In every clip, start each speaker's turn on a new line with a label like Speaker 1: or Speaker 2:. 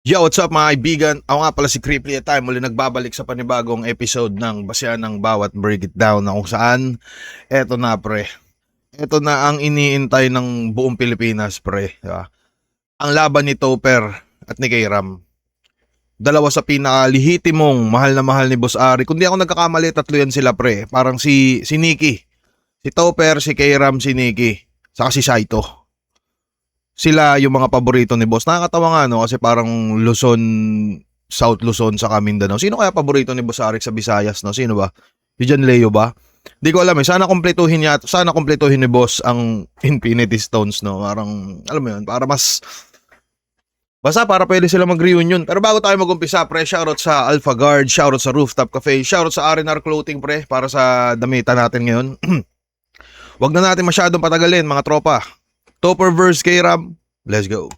Speaker 1: Yo, what's up mga kaibigan? Ako nga pala si Cripply at tayo muli nagbabalik sa panibagong episode ng Basehan ng Bawat Break It Down na kung saan eto na pre. Eto na ang iniintay ng buong Pilipinas pre. Diba? Ang laban ni Topper at ni Kayram. Dalawa sa pinakalihitimong mahal na mahal ni Boss Ari. Kung di ako nagkakamali, tatlo yan sila pre. Parang si Nikki. Si Topper, si Kayram, si Nikki. Saka si Saito. Sila yung mga paborito ni Boss. Nakakatawa nga no kasi parang Luzon, South Luzon sa Mindanao. Sino kaya paborito ni Boss Arik sa Visayas no? Sino ba? Si John Leo ba? Di ko alam eh. Sana kumpletuhin ni Boss ang Infinity Stones no. Parang alam mo yun, para mas basta para pwede sila mag-reunion. Pero bago tayo mag-umpisa, pre, shoutout sa Alpha Guard, shoutout sa Rooftop Cafe, shoutout sa R&R Clothing, pre, para sa damitan natin ngayon. Wag na natin masyadong patagalin, mga tropa. Topper vs. Kayram, let's go.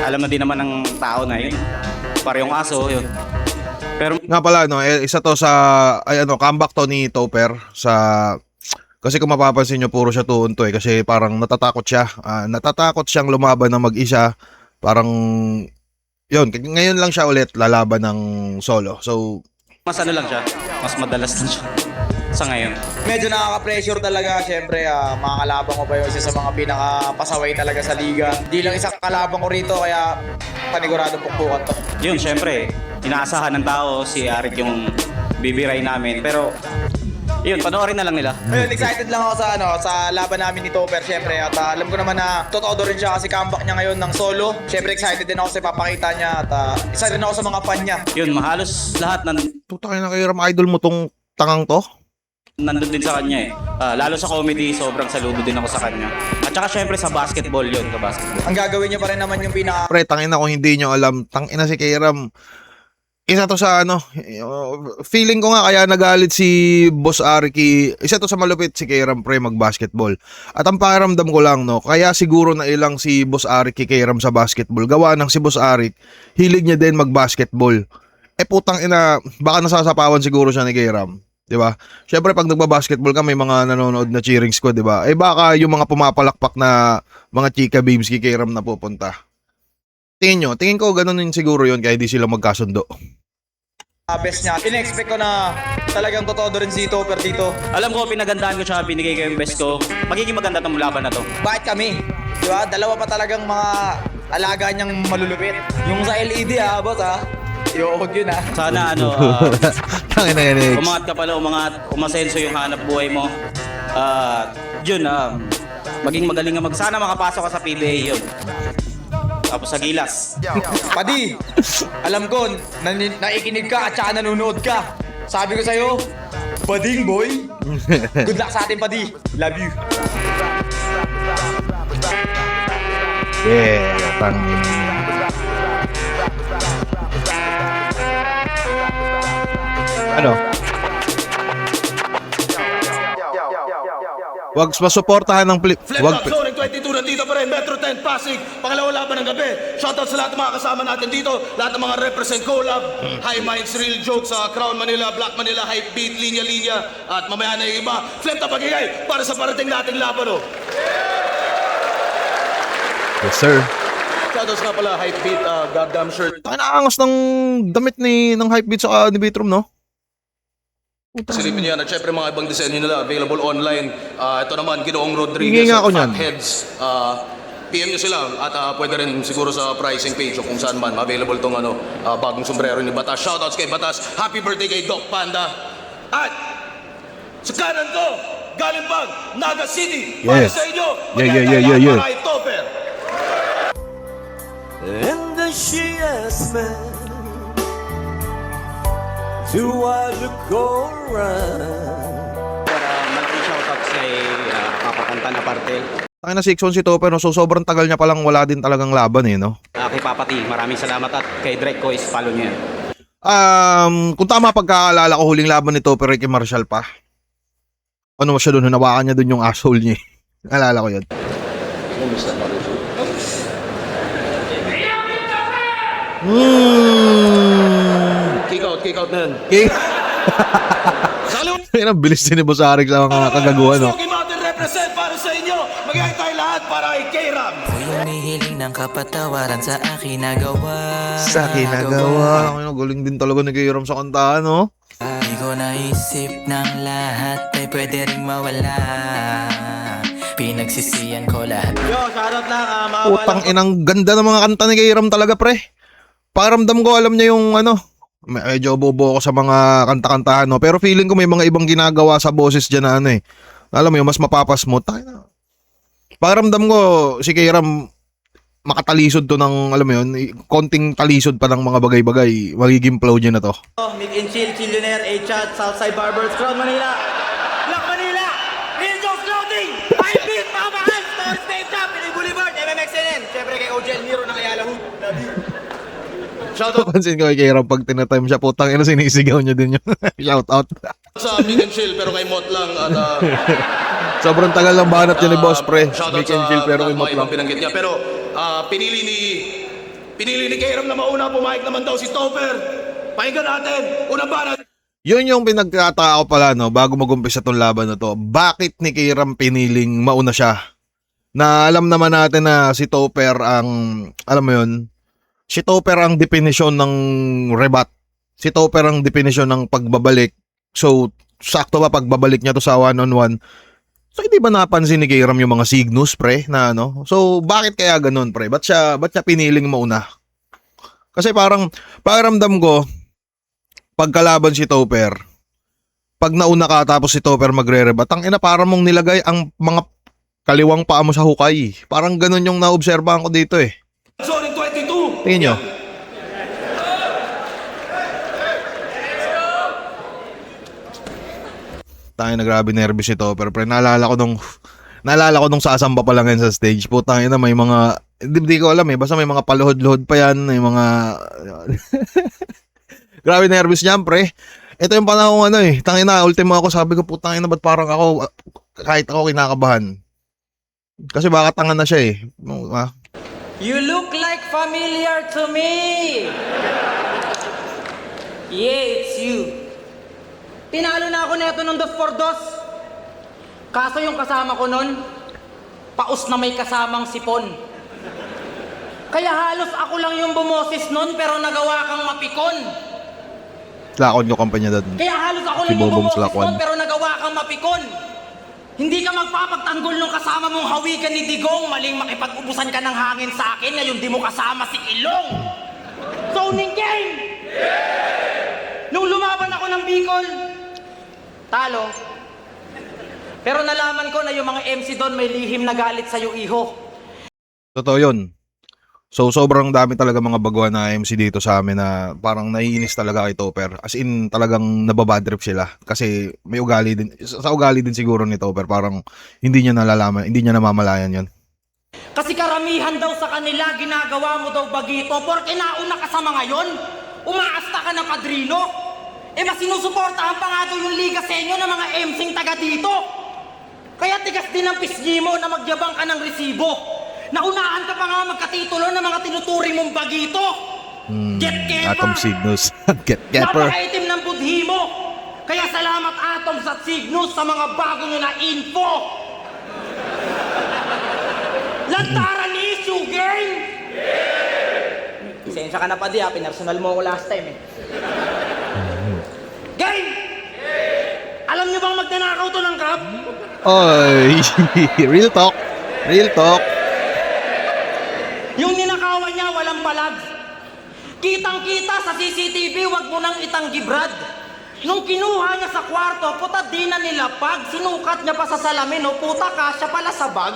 Speaker 2: Alam na din naman ng tao na yun. Parehong aso, yun. Pero
Speaker 1: Nga pala, no, isa to sa, comeback to ni Topper sa, kasi kung mapapansin nyo, puro siya tuon to eh, kasi parang natatakot siya. Natatakot siyang lumaban ng mag-isa. Parang, yun, ngayon lang siya ulit lalaban ng solo. So,
Speaker 2: mas ano lang siya, mas madalas lang siya sa ngayon.
Speaker 3: Medyo nakaka-pressure talaga, syempre mga kalaban ko pa yung isa sa mga pinaka-pasaway talaga sa liga. Di lang isang kalaban ko rito, kaya paniguradong pukpukan to.
Speaker 2: Yun, syempre, inaasahan ng tao si Arik yung bibiray namin. Pero, yun, panoorin na lang nila.
Speaker 3: Ayun, excited lang ako sa laban namin ni Topper, syempre. At alam ko naman na totoo rin siya kasi comeback niya ngayon ng solo. Syempre, excited din ako sa ipapakita niya at isa rin ako sa mga fan niya.
Speaker 2: Yun, mahalos lahat
Speaker 1: tutay na Kayram, idol mo tong tangang to?
Speaker 2: nandun din sa kanya eh. Lalo sa comedy, sobrang saludo din ako sa kanya. At saka syempre sa basketball yun, sa basketball.
Speaker 3: Ang gagawin niya pa rin naman yung pinaka...
Speaker 1: Pre, tangina kung hindi nyo alam, tangina si Kayram. Isa to sa feeling ko nga kaya nagalit si Boss Ariki. Isa to sa malupit si Kayram pre mag-basketball. At ang pakiramdam ko lang no, kaya siguro na ilang si Boss Ariki Kayram sa basketball. Gawa ng si Boss Arik, hilig niya din mag-basketball. Putang ina, baka nasasapawan siguro siya ni Kayram. 'Di ba? Syempre pag nagba-basketball ka may mga nanonood na cheering squad, 'di ba? Baka yung mga pumapalakpak na mga chika babes kay Kayram na pupunta. Tingin ko ganun din siguro yun kaya di sila magkasundo.
Speaker 3: best niya. In-expect ko na talagang totoo rin si Topper dito.
Speaker 2: Alam ko, pinagandaan ko siya, binigay ko yung best ko. Magiging maganda itong laban na to.
Speaker 3: Bakit kami? Diba? Dalawa pa talagang mga alaga niyang malulupit. Yung sa LED boss Iuog yun
Speaker 2: Sana
Speaker 1: Tangina yan eh.
Speaker 2: umangat ka pala, umasenso yung hanap buhay mo. Yun, maging magaling nga sana makapasok ka sa PBA yun. Tapos sa gilas.
Speaker 3: Padi, alam ko, naikinig ka at saka nanonood ka. Sabi ko sa'yo, Pading boy. Good luck sa atin, Padi. Love you.
Speaker 1: Yeah, tangina. Ano? Wag masuportahan ng
Speaker 4: Flip-Top Zone 22 nandito pa rin, Metro 10 Pasig, pangalawa laban ng gabi. Shoutout sa lahat ng mga kasama natin dito, lahat ng mga represent collab, High Minds, Real Jokes, Crown Manila, Black Manila, Hype Beat, Linya Linya, at mamaya na yung iba. Flip-Top Pagigay para sa parating nating laban
Speaker 1: Yes sir.
Speaker 4: Shoutouts nga pala, Hype Beat, goddamn shirt.
Speaker 1: Naangos ng damit ng Hypebeat sa ni Bitrom no?
Speaker 4: Silipin niyo yan at syempre mga ibang disenyo nila available online. Ito naman, Ginoong
Speaker 1: Hingi
Speaker 4: Rodriguez
Speaker 1: nga ako
Speaker 4: at
Speaker 1: niyan.
Speaker 4: Fatheads. PM nyo sila at pwede rin siguro sa pricing page o kung saan man available tong bagong sombrero ni Batas. Shoutouts kay Batas. Happy birthday kay Doc Panda. At sa kanan ko, galing bang Naga City. Para
Speaker 1: Yes.
Speaker 4: sa inyo,
Speaker 1: Yeah.
Speaker 4: para kay Topper.
Speaker 5: And the she asked me to I look around.
Speaker 2: Malaking shoutout kay Papa na parte.
Speaker 1: Tangina 6-1 si Topper no? So sobrang tagal niya palang wala din talagang laban eh no?
Speaker 2: Kay Papa T, maraming salamat at kay Drake ko is follow niya yan.
Speaker 1: Kung tama pagkaalala ko huling laban ni Topper kay Marshall pa. Ano siya doon, hinawakan niya doon yung asshole niya. Naalala ko yun.
Speaker 4: Kick out na yan.
Speaker 1: Okay. Ayun ang bilis din ni Boss Arik sa mga kagaguhan no?
Speaker 4: Smoky Mountain represent para sa inyo. Magiging tayo lahat para kay Kayram.
Speaker 5: Bring me
Speaker 6: Humihiling ng kapatawaran sa aking nagawa.
Speaker 1: Sa kinagawa. Ay, galing din talaga ni Kairam sa kantahan, no?
Speaker 6: Di ko naisip ng lahat ay pwede ring mawala. Pinagsisiyan ko lahat.
Speaker 3: Yo, shoutout lang.
Speaker 1: Utang inang ganda ng mga kanta ni Kairam talaga, pre. Pakiramdam ko, alam niya yung ano, medyo bobo ako sa mga kanta-kantahan, no? Pero feeling ko may mga ibang ginagawa sa boses dyan na ano eh. Alam mo yung mas mapapasmooth. Pakiramdam ko, si Kairam, makatalisod to ng, alam mo yun, konting talisod pa ng mga bagay-bagay. Magiging flow niya na to.
Speaker 3: Mick and Chill, Chillionaire, A-Chat, Southside Barbers, Crown Manila. Black Manila, Real Jokes Clothing, High Beat, mga mahal, Store State Shop, Pinoy Boulevard, MMXNN. Siyempre kay OJ Miro ng Ayala Hood. Love you.
Speaker 4: Shoutout
Speaker 1: Pansin ko kay Kairam pag tinatime siya, putang ina sinisigaw niya din yun. Shout out.
Speaker 4: sa Mick and Chill pero kay Mot lang at
Speaker 1: Sobrang tagal lang banat yun ni Boss, pre.
Speaker 4: shoutout
Speaker 1: Mick and Chill pero kay
Speaker 4: mga
Speaker 1: Mot
Speaker 4: ibang
Speaker 1: lang.
Speaker 4: binanggit niya. Pero pinili ni Kairam na mauna, pumayag naman daw si Topper. Pakinggan natin, unang banat.
Speaker 1: Yun yung pinagkataka ko pala, no, bago mag-umpisa tong laban na to. Bakit ni Kairam piniling mauna siya? Na alam naman natin na si Topper ang, alam mo yun, si Topper ang definisyon ng rebat. Si Topper ang definisyon ng pagbabalik. So, sakto ba pagbabalik niya to sa one-on-one? So, hindi ba napansin ni Kairam yung mga signals, pre, na ano? So, bakit kaya ganun, pre? Ba't siya piniling mauna? Kasi parang, pakiramdam ko, pagkalaban si Topper, pag nauna ka tapos si Topper magre-rebat, ang ina parang mong nilagay ang mga kaliwang paa mo sa hukay. Parang ganun yung naobserbahan ko dito eh.
Speaker 4: Zone 22.
Speaker 1: Tingin nyo. Tayo na grabe nervous si Topper. Pre, naalala ko nung sasamba pa lang yan sa stage. Putang ina, may mga, hindi ko alam eh. Basta may mga paluhod-luhod pa yan. May mga, grabe nervous niyan, pre. Ito yung panahon ano eh. Tangina, ultimo ako, sabi ko, putang ina, ba't parang ako, kahit ako kinakabahan. Kasi baka tanga na siya eh.
Speaker 7: You look like familiar to me. Yeah, it's you. Tinalo na ako neto ng 2-4-2. Kaso yung kasama ko nun, paus na may kasamang sipon. Kaya halos ako lang yung bumoses nun pero nagawa kang mapikon.
Speaker 1: Lakon ko kampanya doon.
Speaker 7: Kaya halos ako
Speaker 1: Si
Speaker 7: lang yung
Speaker 1: Bobong
Speaker 7: bumoses
Speaker 1: Slakwan.
Speaker 7: nun pero nagawa kang mapikon. Hindi ka magpapagtanggol nung kasama mong hawikan ni Digong. Maling makipag-ubusan ka ng hangin sa akin. Ngayon di mo kasama si Ilong. Zoning game! Nung lumaban ako ng Bicol, talo. Pero nalaman ko na yung mga MC doon may lihim na galit sa'yo, iho.
Speaker 1: Totoo yun. So, sobrang dami talaga mga baguhan na MC dito sa amin na parang naiinis talaga kay Topper. As in, talagang nababadrip sila. Kasi may ugali din. Sa ugali din siguro ni Topper, parang hindi niya nalalaman, hindi niya namamalayan yun.
Speaker 7: Kasi karamihan daw sa kanila, ginagawa mo daw bagito. Porque nauna ka sa mga yon, umaasta ka na padrino. Mas sinusuportahan pa nga daw yung Liga Senyo ng mga MCing taga dito. Kaya tigas din ang pisngi mo na magyabang ka ng resibo. Naunahan ka pa nga magkatitulo ng mga tinuturi mong bagito. Get Kepper!
Speaker 1: Atom Signals. Get Kepper.
Speaker 7: Napakaitim ng budhi mo. Kaya salamat Atoms at Signals sa mga bago nyo na info. Lantaran issue, gang! Sensya ka na pa di ha, pinersonal mo ako last time eh. Gang! Alam nyo bang magnanakaw to ng cup?
Speaker 1: Oy, real talk. Real talk.
Speaker 7: Yung ninakawan niya, walang palag. Kitang-kita sa CCTV, wag mo nang itanggi, Brad. Nung kinuha niya sa kwarto, puta di na nilapag. Sinukat niya pa sa salamin, o puta kasya pala sa bag.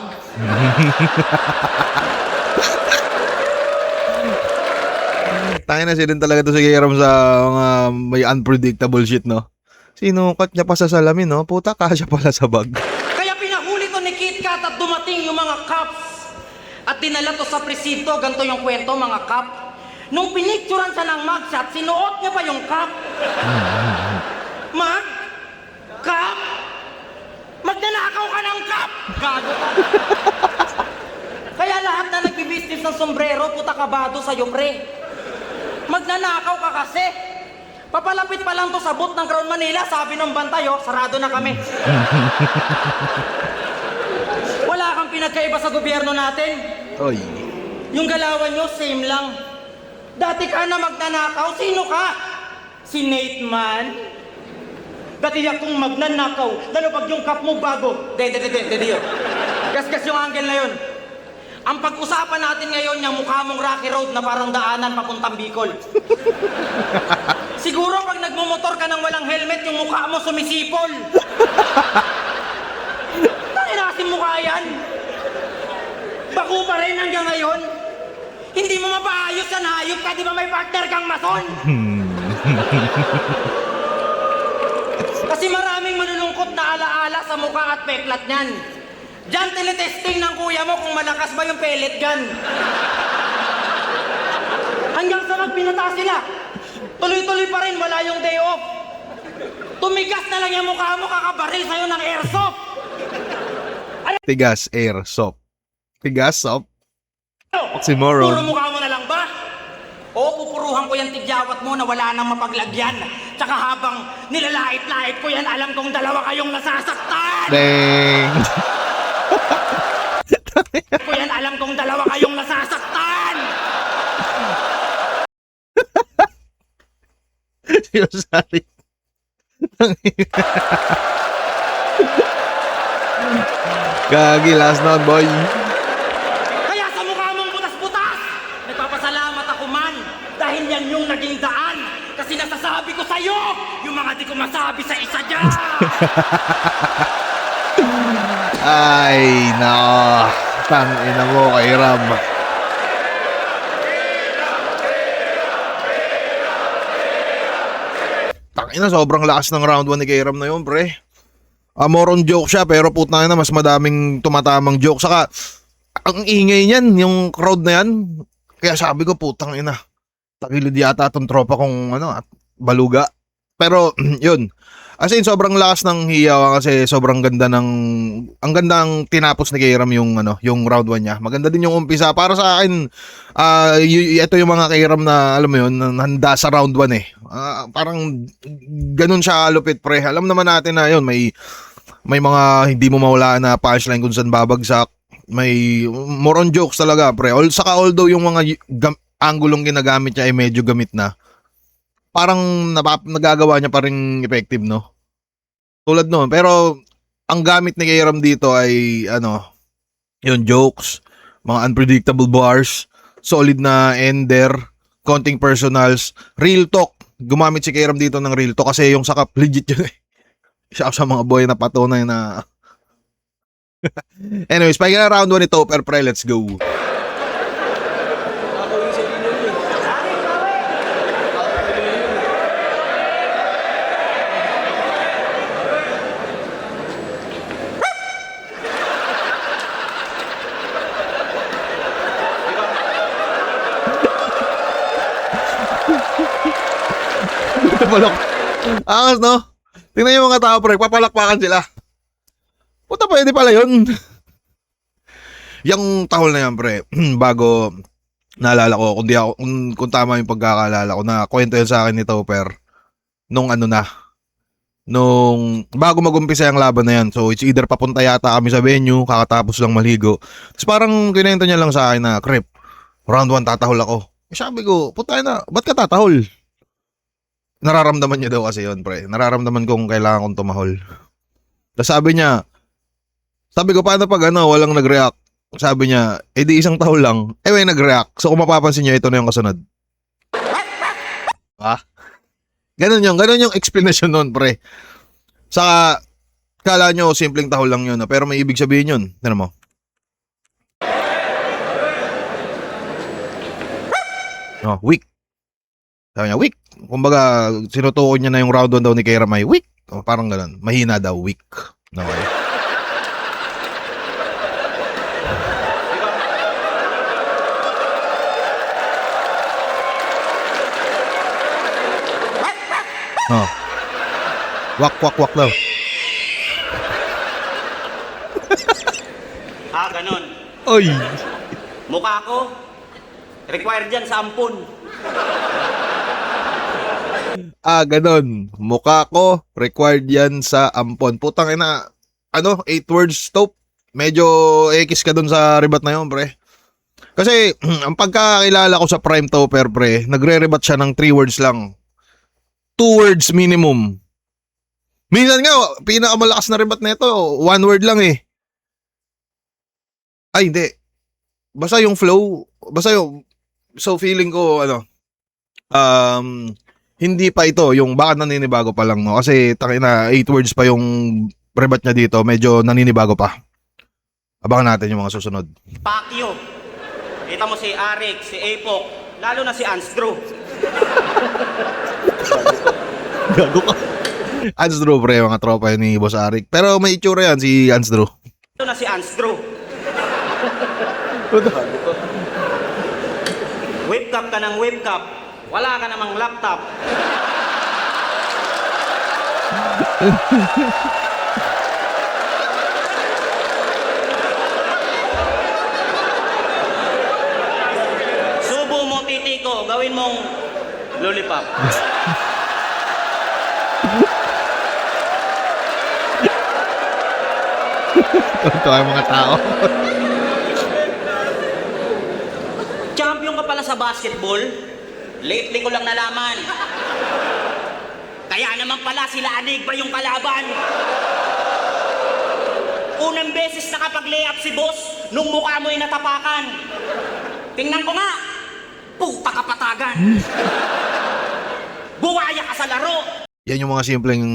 Speaker 1: Tangin na siya din talaga to si Kairam sa mga may unpredictable shit, no? Sinukat niya pa sa salamin, no? Puta, kasya pala sa bag.
Speaker 7: Kaya pinahuli to ni Kit Kat at dumating yung mga cops. At dinala to sa presinto, ganito yung kwento mga cop. Nung pinicturan siya ng mugshot, sinuot niya pa yung cup. Mag? Cup? Magnanakaw ka ng cup! Gago ka. Kaya lahat na nagbibusiness ng sombrero, puta kabado sa'yo, pre. Magnanakaw ka kasi. Papalapit pa lang to sa booth ng Crown Manila, sabi ng bantay, sarado na kami. Wala kang pinagkaiba sa gobyerno natin.
Speaker 1: Oy.
Speaker 7: Yung galawan nyo, same lang. Dati ka na magnanakaw, sino ka? Si Nate man? Dati akong magnanakaw, lalo pag yung cup mo bago.
Speaker 3: Hindi yun.
Speaker 7: Gasgas yung angle na yun. Ang pag-usapan natin ngayon, yung mukha mong Rocky Road na parang daanan papuntang Bicol. Siguro pag nagmumotor ka ng walang helmet, yung mukha mo sumisipol. Tanginasin mukha yan. Baku pa rin hanggang ngayon. Hindi mo mapaayos yan, hayop ka, di ba may partner kang mason? Kasi maraming manunungkot na alaala sa mukha at peklat niyan. Diyan teletesting ng kuya mo kung malakas ba yung pellet gun. Hanggang sa magpinata sila. Tuloy-tuloy pa rin, wala yung day off. Tumigas na lang yung mukha mo, kakabaril sa'yo ng airsoft.
Speaker 1: Tigas, airsoft. Tigas, soft.
Speaker 7: Puro
Speaker 1: Oxymoron.
Speaker 7: mukha mo na lang ba? O pupuruhan ko yung tigyawat mo na wala nang mapaglagyan. Tsaka habang nilalait-lait ko yan, alam kong dalawa kayong nasasaktan.
Speaker 1: Dang.
Speaker 7: Ko yan, alam kong dalawa kayong nasasaktan.
Speaker 1: Sorry. Gagi, last note, boy.
Speaker 7: Kaya sa mukha mong butas-butas, nagpapasalamat ako man dahil yan yung naging daan. Kasi nasasabi ko sa'yo, yung mga di ko masabi sa isa dyan.
Speaker 1: Ay, no. Tangina mo kay Ram. Tangina, sobrang lakas ng round 1 ni kay Ram na yun, pre. More on joke siya, pero putang na mas madaming tumatamang joke. Saka, ang ingay niyan, yung crowd na yan. Kaya sabi ko, putang ina. Tagilid yata itong tropa kong at baluga. Pero, yun. As in, sobrang lakas ng hiyaw kasi sobrang ganda ng... Ang gandang tinapos ni Kairam yung, yung round 1 niya. Maganda din yung umpisa. Para sa akin, ito yung mga Kairam na, alam mo yun, handa sa round 1 eh. Parang ganun siya kalupit, pre. Alam naman natin na yun, may mga hindi mo mawala na punchline kung saan babagsak. May more on jokes talaga, pre. Saka although yung mga anggulong ginagamit niya ay medyo gamit na, parang nagagawa niya pa rin effective, no? Tulad noon. Pero, ang gamit ni Kairam dito ay, yung jokes, mga unpredictable bars, solid na ender, konting personals, real talk. Gumamit si Kairam dito ng real talk kasi yung sakap, legit yun eh. Isa sa mga boy na patunay na... Anyways, pag na round 1 ito, per pre, let's go. Palok. Angas, no? Tingnan yung mga tao, pre. Papalakpakan sila. Puta, pwede pala yun. Yung tahol na yan, pre. Bago naalala ko, kung tama yung pagkakalala ko, na kwento yun sa akin ni Topper. Nung bago mag-umpisa yung laban na yan. So, it's either papunta yata kami sa venue, kakatapos lang maligo. Tapos parang kinento niya lang sa akin na, Crep, round 1 tatahol ako. Sabi ko, puta na, ba't ka tatahol? Nararamdaman niya daw kasi yun, pre. Nararamdaman kong kailangan kong tumahol. Tapos sabi ko, paano pag walang nag-react? Sabi niya, di isang tahol lang. May nag-react. So kung mapapansin niyo, ito na yung kasunod. Ganun yung explanation nun, pre. Saka, kala nyo, simpleng tahol lang yun. Pero may ibig sabihin yun. Tignan mo. Weak. Sabi niya, weak. Kumbaga, sinutukoy niya na yung round 1 daw ni Kairam ay weak. Parang ganun. Mahina daw, weak. Okay. Wak daw.
Speaker 7: Ganun.
Speaker 1: Oy!
Speaker 7: Mukha ko, required dyan sa ampun.
Speaker 1: Ganun. Mukha ko, required yan sa ampon. Putang ina, 8 words stop. Medyo ekis ka dun sa ribat na yun, pre. Kasi ang pagkakilala ko sa Prime Topper, pre, nagre-rebat siya ng 3 words lang. 2 words minimum. Minsan nga, pinakamalakas na rebat nito, 1 word lang eh. Ay, hindi. Basta yung flow, basta yung, so feeling ko, hindi pa ito, yung bakit naninibago pa lang, no? Kasi, takina, 8 words pa yung rebat niya dito, medyo naninibago pa. Abangan natin yung mga susunod.
Speaker 2: Pacquiao. Kita mo si Arik, si Apok, lalo na si Anstro.
Speaker 1: Gago ka. Ansdrew, pre, mga tropa yun ni Boss Arik. Pero may itsura yan, si Ansdrew.
Speaker 2: Lalo na si Anstro. Whip cup ka ng whip cup. Wala ka namang laptop. Subo mo titi ko, gawin mong lollipop.
Speaker 1: Ito ay mga tao.
Speaker 2: Champion ka pala sa basketball? Lately ko lang nalaman. Kaya naman pala sila Anigba yung kalaban. Unang beses nakapag-layup si boss nung mukha mo ay natapakan. Tingnan ko nga, puta kapatagan. Buwaya ka sa laro.
Speaker 1: Yan yung mga simpleng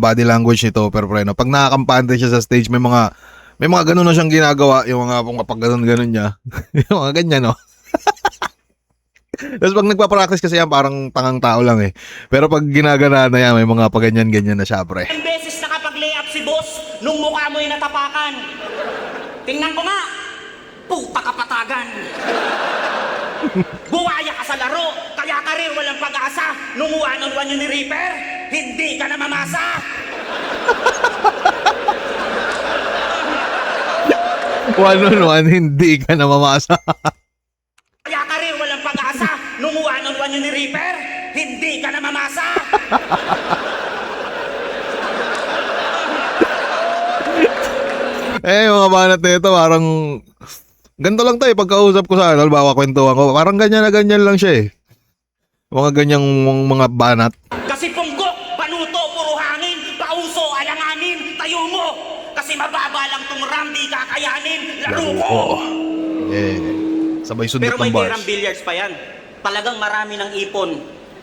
Speaker 1: body language nito, pero pre, no? Pag nakakampante siya sa stage, may mga ganun na siyang ginagawa, yung mga kapag ganun niya. Yung mga ganyan, no? Tapos pag nagpa-practice kasi yan, parang tangang tao lang eh. Pero pag ginagana na yan, may mga paganyan-ganyan na siya, pre.
Speaker 2: Unang beses nakapag-layup si boss nung mukha mo ay natapakan. Tingnan ko nga, puta kapatagan. Buwaya ka sa laro, kaya ka rin walang pag-asa. Nung 1-on-1 yun ni Reaper, hindi ka na mamasa.
Speaker 1: One-on-one, hindi ka na mamasa.
Speaker 2: Kaya ka rin walang pag-asa. Nung 1-on-1 yun ni Reaper, hindi ka na mamasa.
Speaker 1: Mga banat na ito, parang ganito lang tayo pagkausap ko sa halimbawa kwentuhan ko. Parang ganyan na ganyan lang siya eh. Mga ganyang mga banat.
Speaker 2: Kasi punggok, panuto, puro hangin, pauso, alanganin, tayo mo. Kasi mababa lang tong ram, di kakayanin, laro ko.
Speaker 1: Sabay sundot
Speaker 2: Pero may
Speaker 1: ng bars.
Speaker 2: tirang billiards pa yan. Talagang marami ng ipon.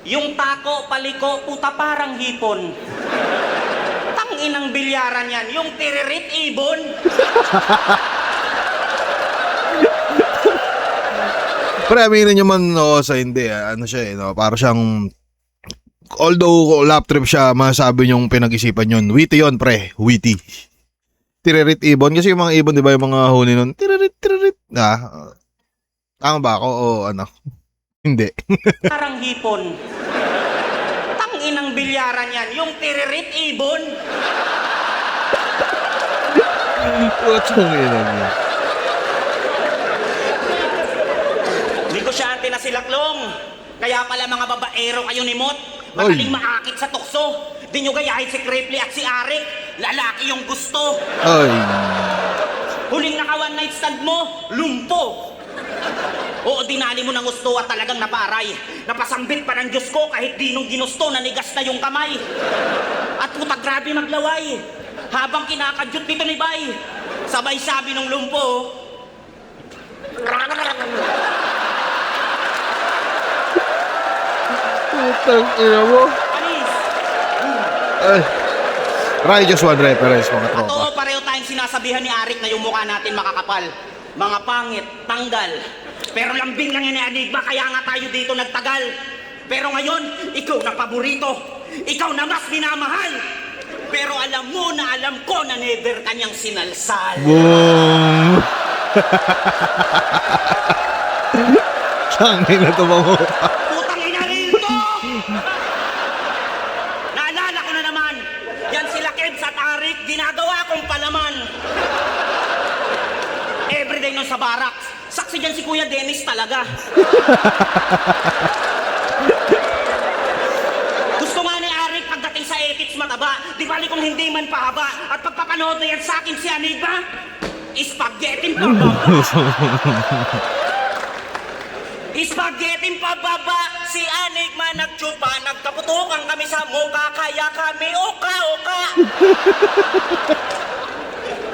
Speaker 2: Yung tako, paliko, puta parang hipon. Tanginang bilyaran yan. Yung tiririt ibon.
Speaker 1: Pero aminin nyo man sa hindi, ano siya eh, no? Para siyang, although lap trip siya, masasabi nyong pinag-isipan yun. Witty yun, pre. Witty. Tiririt ibon. Kasi yung mga ibon, di ba, yung mga huni nun, tiririt. Tama ba ako o ano? Hindi.
Speaker 2: Parang hipon. Tanginang bilyaran yan. Yung tiririt ibon.
Speaker 1: What's wrong niya?
Speaker 2: Negosyante na si Laklong. Kaya pala mga babaero kayo ni Mot. Magaling maakit sa tukso. Di nyo gayahin si Cripley at si Arik. Lalaki yung gusto.
Speaker 1: Ay.
Speaker 2: Huling naka one night stand mo, lumpo. Oo, dinali mo ng gusto at talagang naparay. Napasambit pa ng Diyos ko kahit di nung ginusto, nanigas na yung kamay. At puta grabe maglaway. Habang kinakadyot nito ni Bay, sabay sabi ng lumpo,
Speaker 1: Putang ina mo.
Speaker 2: Anis!
Speaker 1: Righteous one reference, mga tropa.
Speaker 2: Oo, pareho tayong sinasabihan ni Arik na yung mukha natin makakapal. Mga pangit, tanggal. Pero lambing lang yan ni Anigba, kaya nga tayo dito nagtagal. Pero ngayon, ikaw na paborito. Ikaw na mas minamahal. Pero alam mo na alam ko na never kanyang sinalsal.
Speaker 1: Boom! Tangin na tumango.
Speaker 2: Putang ina rito! Naalala ko na naman, yan sila Kebs at Arik, ginagawa kong palaman. Everyday nun sa barracks, saksi dyan si Kuya Dennis talaga. Gusto nga ni Arik pagdating sa ethics mataba, di bali kung hindi man pahaba, at pagpapanood na yan sa akin si Anigba, Spaghetti pababa. Spaghetti pababa. Si Enigma nagtsupa. Nagkaputukan kami sa mukha. Kaya kami oka-oka.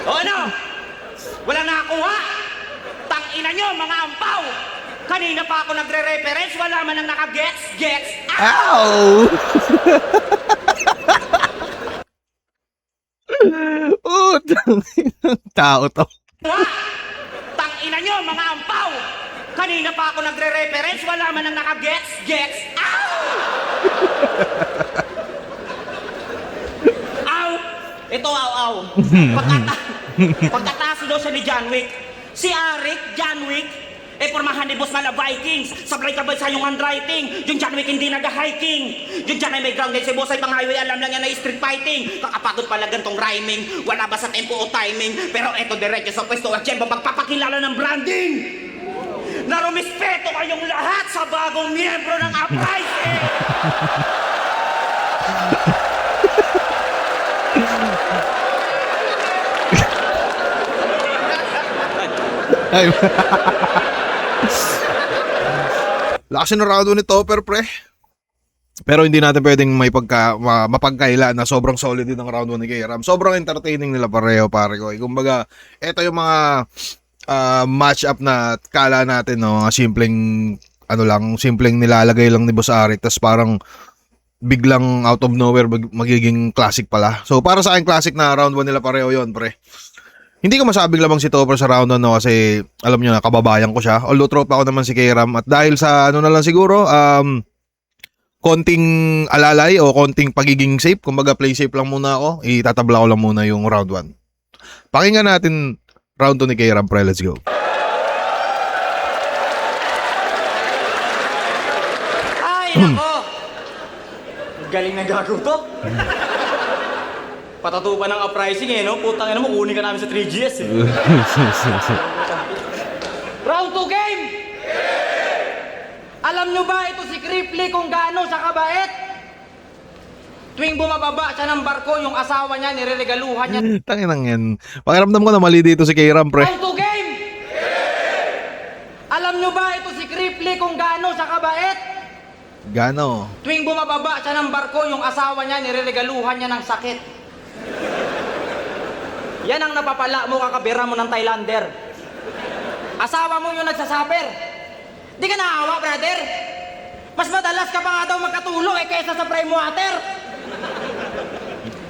Speaker 2: O ano? Wala nakakuha? Tangina nyo, mga ampaw! Kanina pa ako nagre-reference, wala man ang naka-gets.
Speaker 1: Ow! Oh, tao to.
Speaker 2: Ha? Tangina nyo, mga ampaw! Kanina pa ako nagre-reference, wala man ang naka-gets. Aw! Ito, aw. Pagkataas daw siya ni John Wick. Si Arik, John Wick, pormahan ni Boss Mala Vikings. Sablay kabay sa yung handwriting. Yung John Wick hindi nag-hiking. Yung John ay may grounded. Si Boss ay pang-highway. Alam lang yan na street fighting. Kakapagod pala gantong rhyming. Wala ba sa tempo o timing? Pero eto diretso sa pwesto at Jembo magpapakilala ng branding. Narumispeto kayong lahat sa bagong miyembro ng Uprising.
Speaker 1: Ay. Lakas ng round 1 ni Topper, pre. Pero hindi natin pwedeng mapagkaila na sobrang solid din ang round 1 ni K-Ram. Sobrang entertaining nila pareho, pare ko. Kumbaga, eto yung mga match-up na kala natin, no? Simpleng nilalagay lang ni Boss Arik. Tapos parang biglang out of nowhere magiging classic pala. So para sa akin, classic na round 1 nila pareho yon, pre. Hindi ko masabing lamang si Topper sa round 1, no, kasi alam nyo na, kababayan ko siya. Although tropa ko naman si K-Ram. At dahil sa ano na lang siguro, konting alalay o konting pagiging safe, kumbaga play safe lang muna ako, itatabla ko lang muna yung round 1. Pakinggan natin round 2 ni K-Ram, pre. Let's go.
Speaker 7: Ay, nako! Galing na gago to. Patatupan ng uprising no? Putang ina mo, kunin ka namin sa 3GS Round 2 game! Alam nyo ba ito si Cripply kung gaano siya kabait? Tuwing bumababa siya ng barko, yung asawa niya, nireregaluhan niya.
Speaker 1: Tanginang yan. Pakiramdam ko na mali dito si K-Ram, pre.
Speaker 7: Round 2 game! Alam nyo ba ito si Cripply kung gaano siya kabait?
Speaker 1: Gano?
Speaker 7: Tuwing bumababa siya ng barko, yung asawa niya, nireregaluhan niya ng sakit. Yan ang napapala mo, kakabira mo ng Thailander. Asawa mo yung nagsasaper. Di ka naawa, brother? Mas madalas ka pa nga daw magkatulong kaysa sa prime water.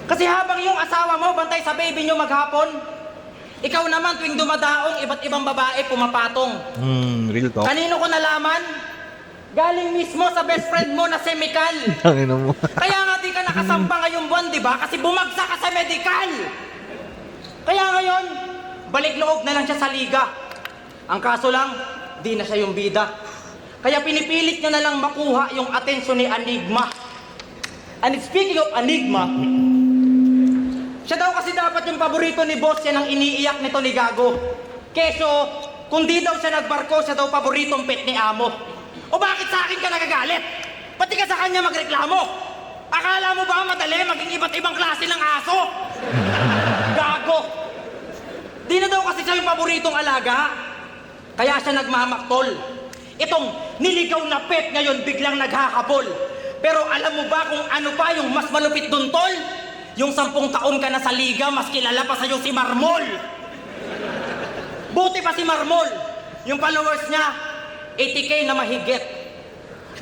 Speaker 7: Kasi habang yung asawa mo bantay sa baby nyo maghapon, ikaw naman tuwing dumadaong iba't ibang babae pumapatong.
Speaker 1: Real talk.
Speaker 7: Kanino ko nalaman? Galing mismo sa best friend mo na semikal.
Speaker 1: Tangina mo.
Speaker 7: Kaya nga di ka nakasamba ngayong buwan, di ba? Kasi bumagsak ka sa medical. Kaya ngayon, balik loob na lang siya sa liga. Ang kaso lang, di na siya yung bida. Kaya pinipilit niya na lang makuha yung atensyon ni Enigma. And speaking of Enigma, siya daw kasi dapat yung paborito ni boss, yan ang iniiyak nito ni Gago. Keso, kung di daw siya nagbarko, siya daw paboritong pet ni Amo. O bakit sa akin ka nagagalit? Pati ka sa kanya magreklamo. Akala mo ba madali maging iba't ibang klase ng aso? Gago! Di na daw kasi siya yung paboritong alaga. Kaya siya nagmamaktol. Itong niligaw na pet ngayon biglang naghahabol. Pero alam mo ba kung ano pa yung mas malupit dun, tol? Yung 10 taon ka na sa liga, mas kilala pa sa'yo si Marmol. Buti pa si Marmol. Yung followers niya, 80K na mahigit.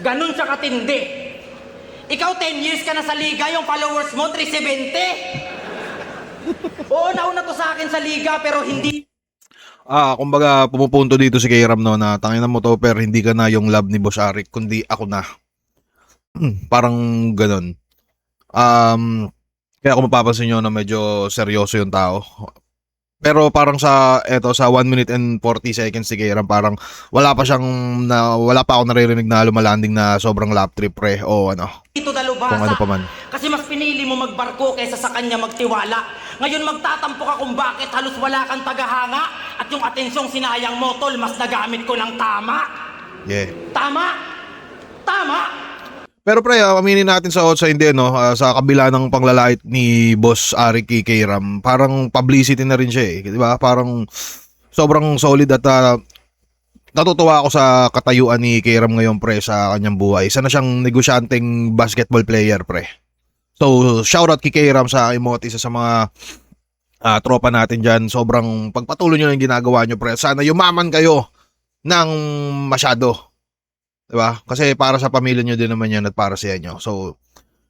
Speaker 7: Ganun siya katindi. Ikaw 10 years ka na sa liga, yung followers mo 370. Oo, nauna to sa akin sa liga, pero hindi.
Speaker 1: Kumbaga pumupunto dito si K-Ram, no, na tangina mo, Topper, hindi ka na yung love ni Boss Arik, kundi ako na. Parang ganun. Kaya kung mapapansin nyo na medyo seryoso yung tao. Pero parang sa 1 minute and 40 seconds si K-Ram, parang wala pa ako naririnig na lumalanding na sobrang lap trip, pre, o ano.
Speaker 7: Ito dalubhasa.
Speaker 1: Kung ano pa man.
Speaker 7: Kasi mas pinili mo magbarko kaysa sa kanya magtiwala. Ngayon magtatampo ka kung bakit halos wala kang tagahanga at yung atensyong sinayang mo, tol, mas nagamit ko ng tama.
Speaker 1: Yeah.
Speaker 7: Tama? Tama?
Speaker 1: Pero pre, aminin natin sa otsa hindi no, sa kabila ng panglalait ni Boss Ari K.K. Ram, parang publicity na rin siya eh, 'di ba? Parang sobrang solid at natutuwa ako sa katayuan ni K.Ram ngayon pre sa kanyang buhay. Isa na siyang negosyanteng basketball player pre. So, shoutout kay K.Ram sa emote, isa sa mga tropa natin dyan. Sobrang pagpatuloy nyo ng ginagawa nyo pre. Sana yumaman kayo ng masyado. Diba? Kasi para sa pamilya nyo din naman yan at para sa inyo. So,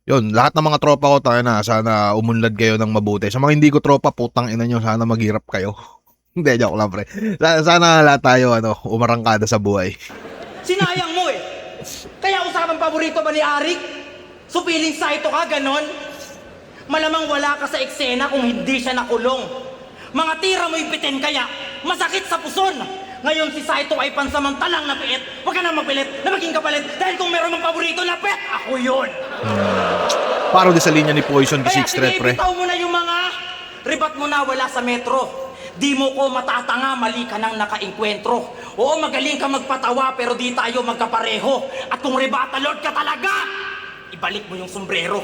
Speaker 1: yun. Lahat ng mga tropa ko tayo na sana umunlad kayo ng mabuti. Sa mga hindi ko tropa, putang ina nyo, sana maghirap kayo. Hindi, joke lang pre. Sana lahat tayo umarangkada sa buhay.
Speaker 7: Sinayang mo eh. Kaya usapang paborito ba ni Arik? Supiling Saito ka, ganon? Malamang wala ka sa eksena kung hindi siya nakulong. Mga tira mo'y bitin kaya masakit sa puson. Ngayon si Saito ay pansamantalang napiit. Huwag ka na mapilit na maging kapalit dahil kung meron mong paborito na pet, ako yun.
Speaker 1: Paro di sa linya ni Poison the
Speaker 7: Kaya
Speaker 1: Sixth Threat pre.
Speaker 7: sinibitaw mo na yung mga ribat mo na wala sa metro. Di mo ko matatanga, mali ka nang nakainkwentro. Oo, magaling ka magpatawa pero di tayo magkapareho. At kung rebata lord ka talaga, ibalik mo yung sombrero.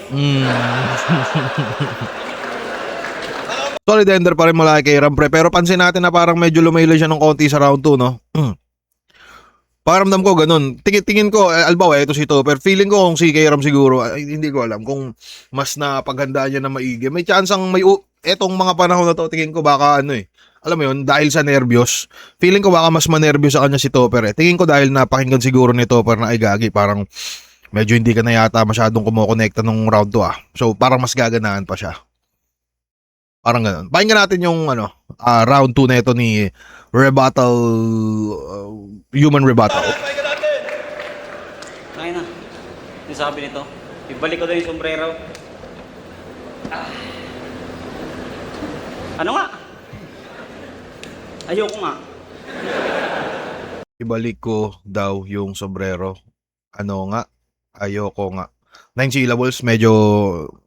Speaker 1: Solid ender pa rin mula kay Ram pre. Pero pansin natin na parang medyo lumaylay siya ng konti sa round 2 no. Paramdam ko ganun. Tingin ko, albaw ito si Topper. Feeling ko kung si kay Ram siguro, hindi ko alam kung mas napaghandaan niya na maigi. May chance ang etong mga panahon na to, tingin ko baka alam mo yun, dahil sa nervyos. Feeling ko baka mas manervyos sa kanya si Topper eh. Tingin ko dahil napakinggan siguro ni Topper na ay gagi, parang medyo hindi ka na yata masyadong kumukonekta nung round 2 ah. So parang mas gaganahan pa siya. Parang ganun. Pakinggan natin yung round 2 na ito ni Rebuttal, Human Rebuttal.
Speaker 2: Ay na. Yung sabi nito, ibalik ko daw yung sombrero. Ano nga? Ayoko nga.
Speaker 1: Ibalik ko daw yung sombrero. Ano nga? Ayoko nga. 9 syllables, medyo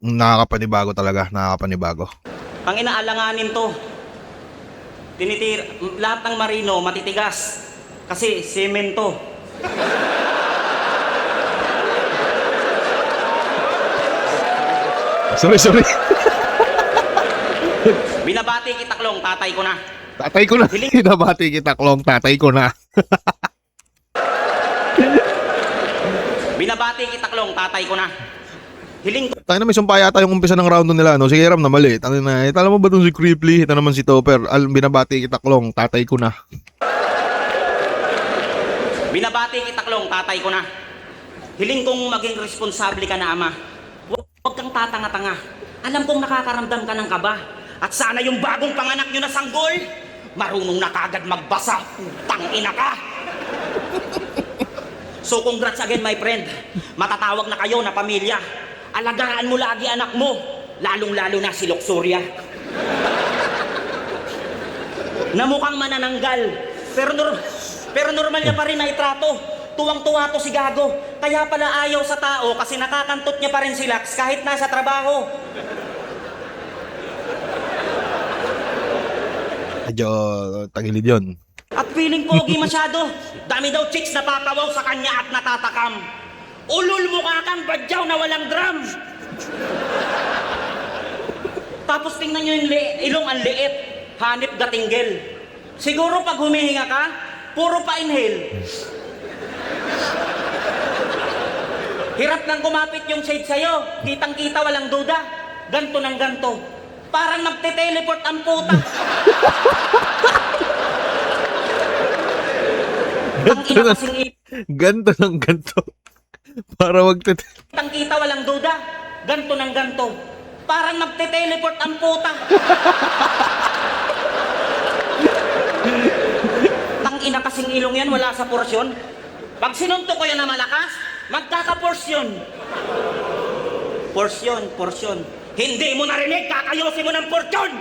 Speaker 1: nakakapanibago talaga. Nakakapanibago.
Speaker 2: Ang inaalanganin to, lahat ng marino matitigas kasi semento.
Speaker 1: Sorry.
Speaker 2: Binabati kita Klong, tatay ko na.
Speaker 1: Tatay ko na. Hinabati kita, Klong. Tatay ko na.
Speaker 2: Binabati kita Klong, tatay ko na. Hiling ko
Speaker 1: Tayo na may sumpa yata yung umpisa ng round nila. No? Sige Ram na mali. Tayo na. Tala mo ba itong si Creeply? Ito naman si Topper. Binabati kita, Klong. Tatay ko na.
Speaker 2: Binabati kita Klong, tatay ko na. Hiling kong maging responsable ka na ama. Huwag kang tatanga-tanga. Alam kong nakakaramdam ka ng kaba. At sana yung bagong panganak nyo na sanggol, marunong na kagad magbasa. Putang ina ka! So congrats again my friend. Matatawag na kayo na pamilya. Alagaan mo lagi anak mo. Lalong-lalo na si Luxuria. Na mukhang manananggal. Pero normal niya pa rin na itrato. Tuwang-tuwa to si Gago. Kaya pala ayaw sa tao kasi nakakantot niya pa rin si Lax kahit nasa trabaho.
Speaker 1: Medyo tagilid yun.
Speaker 2: At feeling pogi masyado. Dami daw chicks na tatawaw sa kanya at natatakam. Ulul mukha kang badyaw na walang drum. Tapos tingnan nyo yung ilong ang liit. Hanip gatinggel. Siguro pag humihinga ka, puro pa inhale. Hirap nang kumapit yung shade sa'yo. Kitang-kita walang duda. Ganto ng ganto. Parang magte-teleport ang puta. Ang ina kasing
Speaker 1: Ganto ng ganto. Para
Speaker 2: kitang-kita walang duda. Ganto ng ganto. Parang magte-teleport ang puta. Ang ina kasing ilong yan, wala sa porsyon. Pag sinuntok ko yan na malakas, magkaka-porsyon. Porsyon. Hindi mo narinig, kakayosin mo ng porsyon!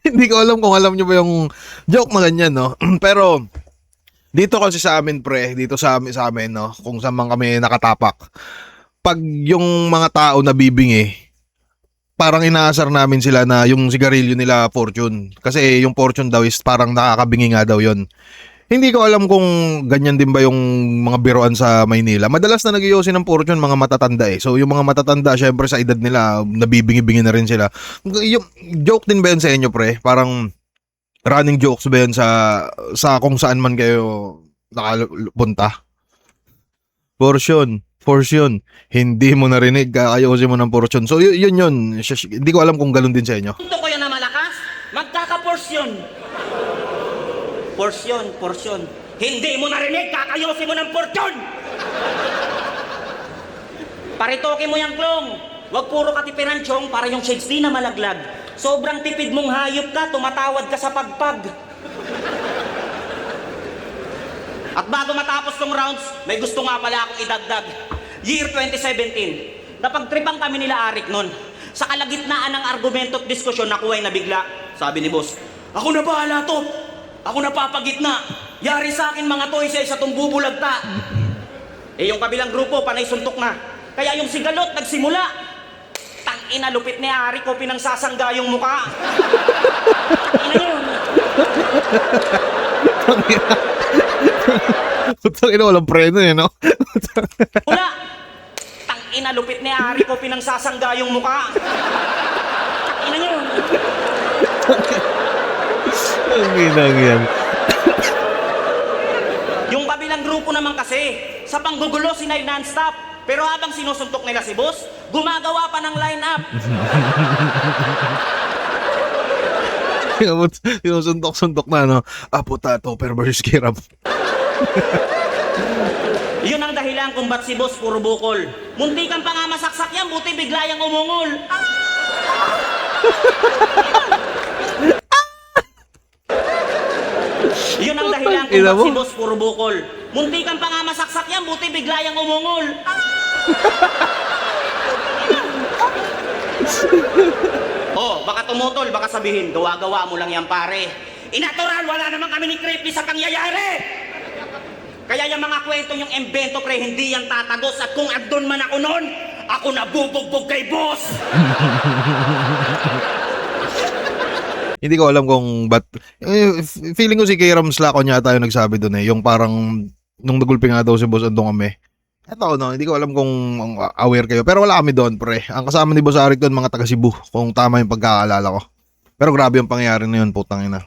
Speaker 1: Hindi ko alam kung alam nyo ba yung joke na ganyan, no? Pero, dito kasi sa amin, pre, dito sa amin, no? Kung saan man kami nakatapak. Pag yung mga tao nabibingi, parang inaasar namin sila na yung sigarilyo nila Fortune. Kasi yung Fortune daw is parang nakakabingi nga daw yon. Hindi ko alam kung ganyan din ba yung mga biruan sa Maynila. Madalas na nag-iyosin ng fortune mga matatanda eh. So yung mga matatanda, syempre sa edad nila, nabibingi-bingi na rin sila. Yung joke din ba yun sa inyo, pre? Parang running jokes ba yun sa kung saan man kayo nakapunta? Portion. Hindi mo narinig, kakayosin mo ng portion. So yun. Hindi ko alam kung ganun din sa inyo.
Speaker 2: Punto ko yan na malakas, magkakaporsyon. Porsyon. Hindi mo narinig, kakayosin mo ng porsyon! Paritoke mo yan, Klong. Huwag puro katipiran, Chong, para yung shades di na malaglag. Sobrang tipid mong hayop ka, tumatawad ka sa pagpag. At bago matapos tong rounds, may gusto nga pala akong idagdag. Year 2017, napagtripan kami nila Arik nun. Sa kalagitnaan ng argumento at diskusyon, nakuhay na bigla. Sabi ni boss, ako na bahala to. Ako na papagitna. Yari sa akin mga toy sa itong bubulagta. Yung kabilang grupo, panay suntok na. Kaya yung sigalot, nagsimula. Tangina, lupit ni Arik ko, pinangsasangga yung muka. Tangina yun.
Speaker 1: Putang ina, walang preno eh, no?
Speaker 2: Wala. Tangina, lupit ni Arik ko, pinangsasangga yung muka. Tangina yun.
Speaker 1: Ang ginang yan.
Speaker 2: Yung kabilang grupo naman kasi, sa panggugulo sinay non-stop. Pero habang sinusuntok nila si boss, gumagawa pa ng line-up.
Speaker 1: Yung suntok-suntok na, no? Puta, Topper versus Kiram.
Speaker 2: Yun ang dahilan kung ba't si boss puro bukol. Muntikan pa nga masaksak yan, buti bigla yang umungol. Yun ang dahilan kung ba't si boss puro bukol. Muntikan pa nga masaksak yan, buti bigla yang umungol. Oh, baka tumutol, baka sabihin, gawa-gawa mo lang yan pare. Inatural, wala naman kami ni Creepy sa pangyayari. Kaya yung mga kwento yung embento pre, hindi yan tatagos. At kung andun man ako noon, ako nabubugbog kay boss.
Speaker 1: Hindi ko alam kung ba't feeling ko si Kiram Slacon yata yung nagsabi doon eh, yung parang nung nagulpi nga daw si boss andun kami. Eto no, hindi ko alam kung aware kayo, pero wala kami doon pre. Ang kasama ni Boss Arik doon mga taga Cebu, kung tama yung pagkakaalala ko. Pero grabe yung pangyayari na yun, putang ina.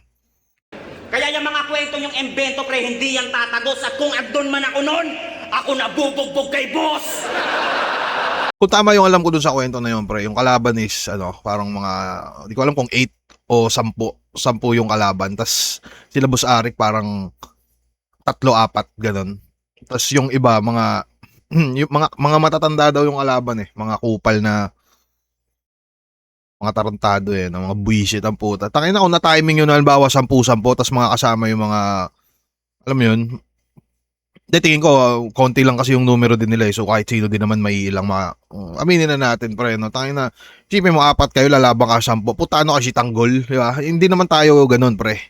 Speaker 2: Kaya yung mga kwento yung embento pre, hindi yan tatagos. At kung andun man ako noon, ako nabubugbog kay boss.
Speaker 1: Kung tama yung alam ko doon sa kwento na yun pre, yung kalaban is parang mga, hindi ko alam kung 8 o 10 yung kalaban. Tas sila Boss Arik parang 3-4 ganun. Tas yung iba mga yung mga matatanda daw yung kalaban eh, mga kupal na mga tarantado eh, mga buwisit ang puta. Tangina kung na-timing yun, halimbawa 10-10, tas mga kasama yung mga, alam mo yun, tingin ko, konti lang kasi yung numero din nila eh, so kahit sino din naman may ilang aminin na natin pre, no? Tangina, isipin mo 4 kayo, lalaban ka 10, puta ano kasi tanggol, di ba? Hindi naman tayo ganun pre.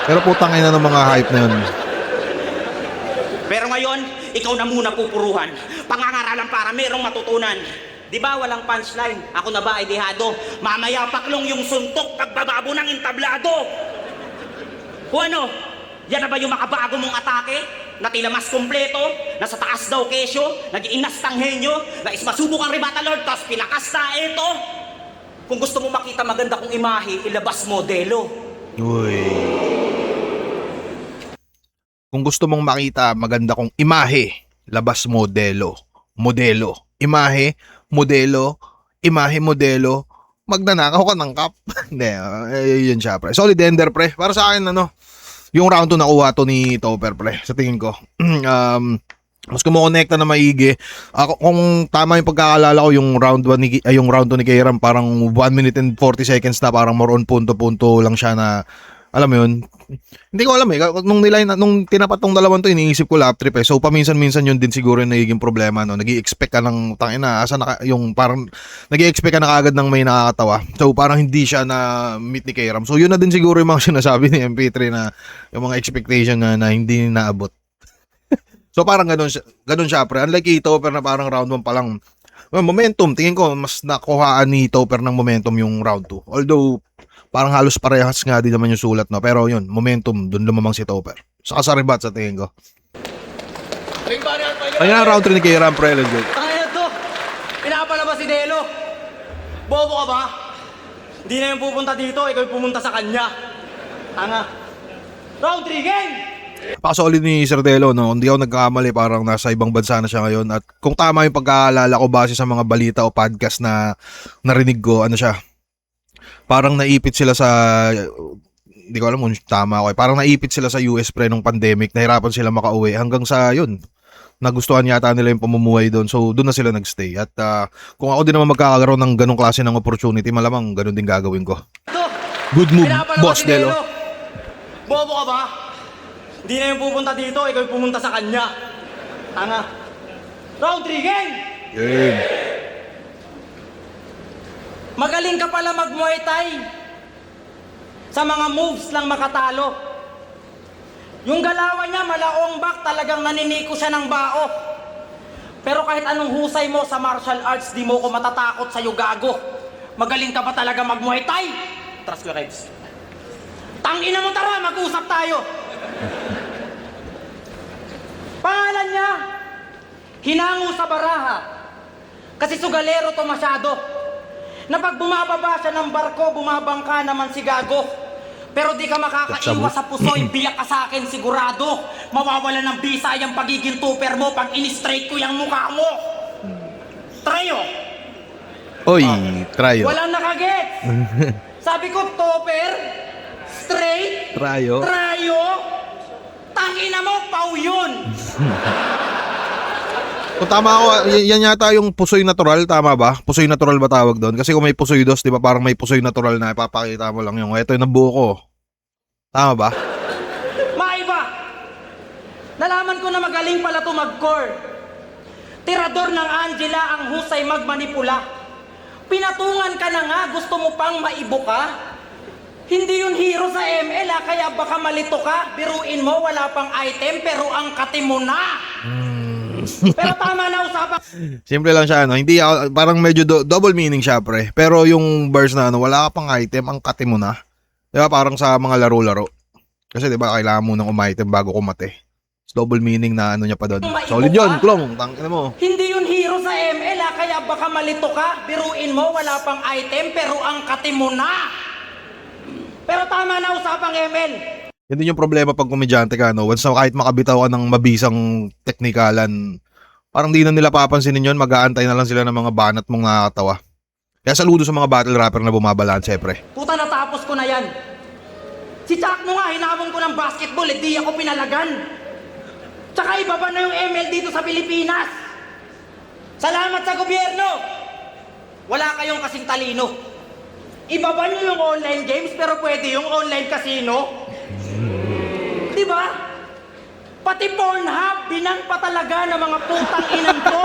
Speaker 1: Pero putang ina ng mga hype na yun.
Speaker 2: Pero ngayon, ikaw na muna pupuruhan. Pangangaralan para merong matutunan. Di ba walang punchline? Ako na ba ay dihado? Mamaya paklong yung suntok pagbababo ng entablado. O ano? Yan na ba yung makabago mong atake? Na tila mas kumpleto? Nasa taas daw kesyo? Nag-iinas tanghenyo? Nais masubok ang rebata lord, tas pinakasta ito? Kung gusto mo makita maganda kong imahe, ilabas modelo.
Speaker 1: Uy. Kung gusto mong makita maganda kong imahe, labas modelo. Modelo. Imahe, modelo. Imahe, modelo. Magnanakaw ka ng cup. Hindi, yun siya, pre. Solid ender, pre. Para sa akin, yung round 2 nakuha to ni Topper, pre. Sa tingin ko. Mas kumokonekta na maigi. Kung tama yung pagkakalala ko, yung round 2 ni Kiram, parang 1 minute and 40 seconds na, parang more on punto-punto lang siya na, alam mo yun, hindi ko alam eh, nung tinapat tong dalawang to, iniisip ko lap trip eh, so paminsan-minsan yun din siguro yung nagiging problema, no? Nag-i-expect ka ng, tangina, yung parang, nag-i-expect ka na kagad ng may nakakatawa, so parang hindi siya na meet ni Kiram, so yun na din siguro yung mga sinasabi ni MP3 na, yung mga expectation na hindi naabot. So parang ganun siya pre, unlike kay Topper na parang round 1 pa lang, momentum, tingin ko, mas nakuhaan ni Topper ng momentum yung round 2, although, Parang halos parehas nga din naman yung sulat, no? Pero yun, momentum, dun lumamang si Topper. Saka sa rebat sa tingin ko. Ayan ang round 3 ni Kira Pre, let's go.
Speaker 7: Kaya to! Pinapalabas si Delo! Bobo ka ba? Hindi na yung pupunta dito, ikaw yung pumunta sa kanya. Tanga. Round 3, game!
Speaker 1: Napaka-solid ni Sir Delo, no? Hindi ako nagkakamali, parang nasa ibang bansa na siya ngayon. At kung tama yung pagkakaalala ko base sa mga balita o podcast na narinig ko, ano siya, parang naipit sila sa, hindi ko alam kung tama ako eh, parang naipit sila sa US pre nung pandemic, nahirapan sila makauwi hanggang sa yun, nagustuhan yata nila yung pamumuhay doon, so doon na sila nagstay. At kung ako din naman magkakaroon ng ganong klase ng opportunity, malamang ganun din gagawin ko.
Speaker 7: To!
Speaker 1: Good move,
Speaker 7: Pinapalabas
Speaker 1: Boss
Speaker 7: si
Speaker 1: Delo.
Speaker 7: Bobo ka ba? Hindi na yung pupunta dito, ikaw yung pumunta sa kanya. Tanga. Round 3, game!
Speaker 1: Game.
Speaker 7: Magaling ka pala mag-Muay Thai. Sa mga moves lang makatalo. Yung galawan niya, malaong back, talagang naniniko siya ng bao. Pero kahit anong husay mo sa martial arts, di mo ko matatakot sa'yo, gago. Magaling ka pa talaga mag-Muay Thai. Trust ko, Reds. Tangina mo, tara, mag-usap tayo. Pangalan niya, hinango sa baraha. Kasi sugalero to masyado. Na pag bumababa siya ng barko, bumabangka naman si gago. Pero di ka makakaiwas sa pusoy, biyak ka sa akin sigurado. Mawawala ng bisa yung pagiging tupper mo pag in-straight ko yung mukha mo. Trayo!
Speaker 1: Oy, tryo.
Speaker 7: Walang nakaget! Sabi ko, topper, straight,
Speaker 1: Tryo.
Speaker 7: trayo, tangina mo, pau yun!
Speaker 1: Kung tama ako, yan yata yung pusoy natural, tama ba? Pusoy natural ba tawag doon? Kasi kung may pusoy dos, di ba parang may pusoy natural na ipapakita mo lang yung ito yung nabuo ko. Tama ba?
Speaker 7: Maiba! Nalaman ko na magaling pala to mag-core. Tirador ng Angela ang husay magmanipula. Pinatungan ka na nga, gusto mo pang maibo ka? Hindi yun hero sa ML kaya baka malito ka. Biruin mo, wala pang item, pero ang kati mo na. Pero tama na usapan.
Speaker 1: Simple lang siya, ano? Hindi ako, parang medyo double meaning siya, pre. Pero yung verse na, ano, wala ka pang item, ang kati mo na. Di ba? Parang sa mga laro-laro. Kasi di ba, kailangan mo ng umitem bago kumate. Double meaning na ano niya pa doon. Solid yun, Klong. Tangina mo.
Speaker 7: Hindi yun hero sa ML kaya baka malito ka. Biruin mo, wala pang item, pero ang kati mo na. Pero tama na usapang ML.
Speaker 1: Yan din yung problema pag komedyante ka, no? Once na kahit makabitaw ka ng mabisang teknikalan, parang di na nila papansinin yun, mag-aantay na lang sila ng mga banat mong nakakatawa. Kaya saludo sa mga battle rapper na bumabalaan, syempre.
Speaker 7: Puta, natapos ko na yan. Si Chuck mo nga, hinamon ko ng basketball, di ako pinalagan. Tsaka iba ba na yung ML dito sa Pilipinas? Salamat sa gobyerno! Wala kayong kasing talino. Iba ba nyo yung online games pero pwede yung online casino? Diba? Pati Pornhub, binan pa talaga ng mga putang inan to.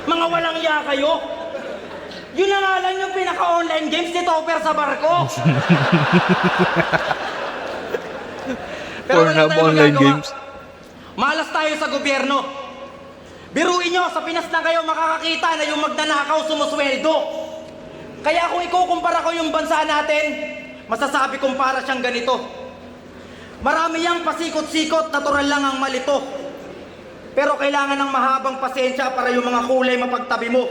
Speaker 7: Mga walang iya kayo. Yun na nga lang yung pinaka-online games ni Topper sa barko. Pero wala
Speaker 1: Pornhub
Speaker 7: tayong
Speaker 1: online
Speaker 7: magagawa.
Speaker 1: games.
Speaker 7: Malas tayo sa gobyerno. Biruin nyo, sa Pinas lang kayo makakakita na yung magnanakaw sumusweldo. Kaya kung ikukumpara ko yung bansa natin, masasabi kong para siyang ganito. Marami yang pasikot-sikot, natural lang ang malito. Pero kailangan ng mahabang pasensya para yung mga kulay mapagtabi mo.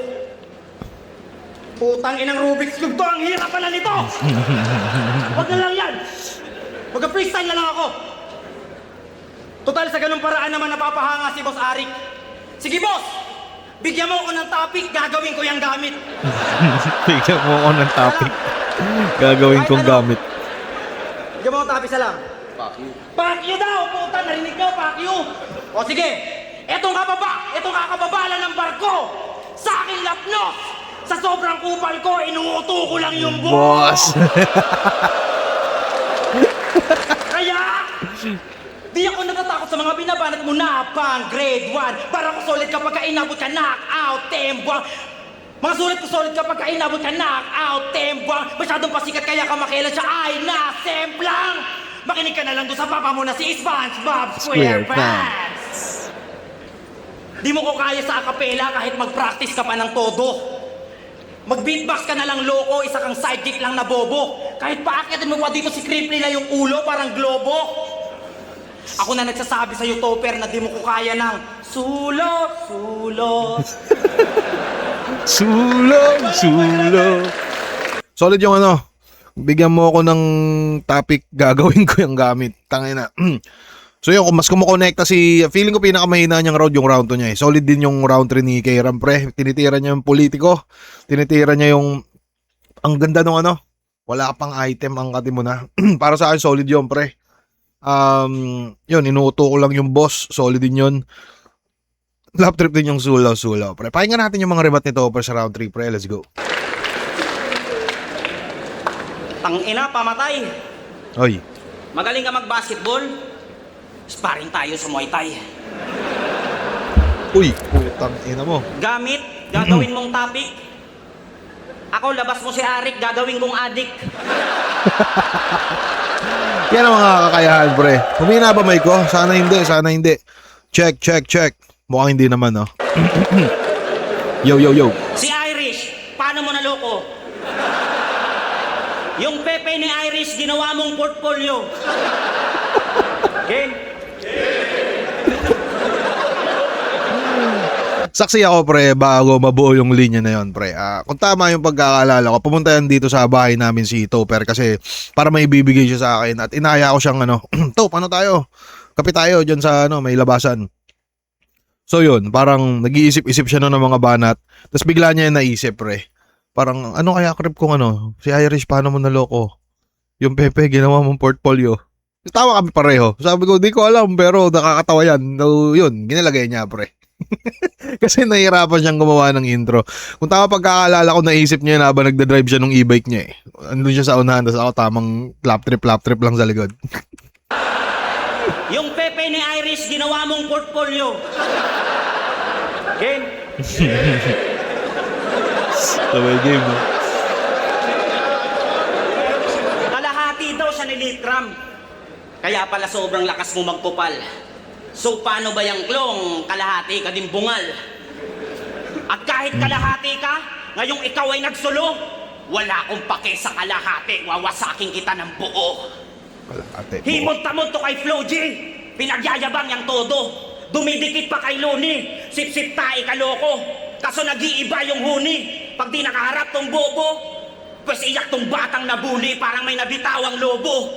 Speaker 7: Putang inang Rubik's Cube to, ang hirap pala nito! Huwag na lang yan! Mag-freestyle na lang ako! Total, sa ganung paraan naman napapahanga si Boss Arik. Sige, boss! Bigyan mo ako ng topic, gagawin ko yung gamit.
Speaker 1: Bigyan mo ako ng topic. Gagawin kong gamit.
Speaker 7: Bigyan mo ako topic sa lang. Fuck you daw, puta! Narinig nyo, fuck you! O sige, etong kakababala ng barko! Sa aking lapnos! Sa sobrang kupal ko, inuuto ko lang yung boss! Kaya, di ako natatakot sa mga binabanat mo na pang grade 1. Para ko solid kapag inabot ka knockout, tembwang. Mga sulit ko solid kapag inabot ka knockout, tembwang. Masyadong pasikat kaya ka makilan siya ay nasemplang. Makinig ka na lang doon sa papa mo na si SpongeBob SquarePants. Di mo ko kaya sa acapella kahit mag-practice ka pa ng todo. Mag-beatbox ka na lang loko, isa kang sidekick lang na bobo. Kahit paakitin mo pa dito si Cripply na yung ulo, parang globo. Ako na nagsasabi sa'yo, Topper, na di mo ko kaya ng sulo, sulo.
Speaker 1: Sulo. Solid yung ano. Bigyan mo ako ng topic, gagawin ko yung gamit. Tangina. So yun, kung mas kumukonekta feeling ko pinakamahina niyang round yung round 2 niya eh. Solid din yung round 3 ni Kairam, pre. Tinitira niya yung politiko. Tinitira niya yung, ang ganda nung ano, wala pang item, ang kati mo na. Para sa akin, solid yun, pre. Yun, inuuto ko lang yung boss. Solid din yun. Lap trip din yung sulaw, pre. Pakinggan natin yung mga rebat nito sa round 3, pre. Let's go.
Speaker 2: Tangina, pamatay.
Speaker 1: Oy.
Speaker 2: Magaling ka mag-basketball? Sparring tayo sa Muay Thai.
Speaker 1: Uy, putang ina mo.
Speaker 2: Gamit, gagawin mong topic. Ako, labas mo si Arik, gagawin kong adik.
Speaker 1: Yan ang mga kakayahan, pre. Humina ba mic ko? Sana hindi. Check. Mukhang hindi naman, no? Yo.
Speaker 2: Si Irish, paano mo naloko? Yung Pepe ni Irish, ginawa mong portfolio. Game.
Speaker 1: Saksi ako, pre, bago mabuo yung linya na yon, pre. Kung tama yung pagkakaalala ko, pumunta yan dito sa bahay namin si Topper kasi para may bibigay siya sa akin at inaya ko siyang ano, Top, ano tayo? Kape tayo dyan sa ano, may labasan. So yun, parang nag-iisip-isip siya ng mga banat. Tapos bigla niya naisip, pre. Parang, ano kaya krip kung ano? Si Irish, paano mo naloko? Yung Pepe, ginawa mong portfolio. Tawa kami pareho. Sabi ko, di ko alam, pero nakakatawa yan. No, yun, ginalagay niya, pre. Kasi nahihirapan siyang gumawa ng intro. Kung tama pagkakaalala ko, naisip niya na habang nagda-drive siya nung e-bike niya eh. Andun siya sa unahan, tapos ako tamang lap trip lang sa likod.
Speaker 2: Yung Pepe ni Irish, ginawa mong portfolio. Game.
Speaker 1: Sabay game, no?
Speaker 2: Kalahati daw siya ni Litram. Kaya pala sobrang lakas mo magpupal. So paano ba yung klong? Kalahati ka din bungal. At kahit kalahati ka, ngayong ikaw ay nagsulo, wala akong pake sa kalahati. Wawasaking kita ng buo.
Speaker 1: Kalahati.
Speaker 2: Himonta-monto kay Flo G. Pinagyayabang yang todo. Dumidikit pa kay Luni. Sip-sip tae kaloko. Kaso nag-iiba yung huni. Pag di nakaharap tong bobo, pues iyak tong batang nabuli parang may nabitawang lobo.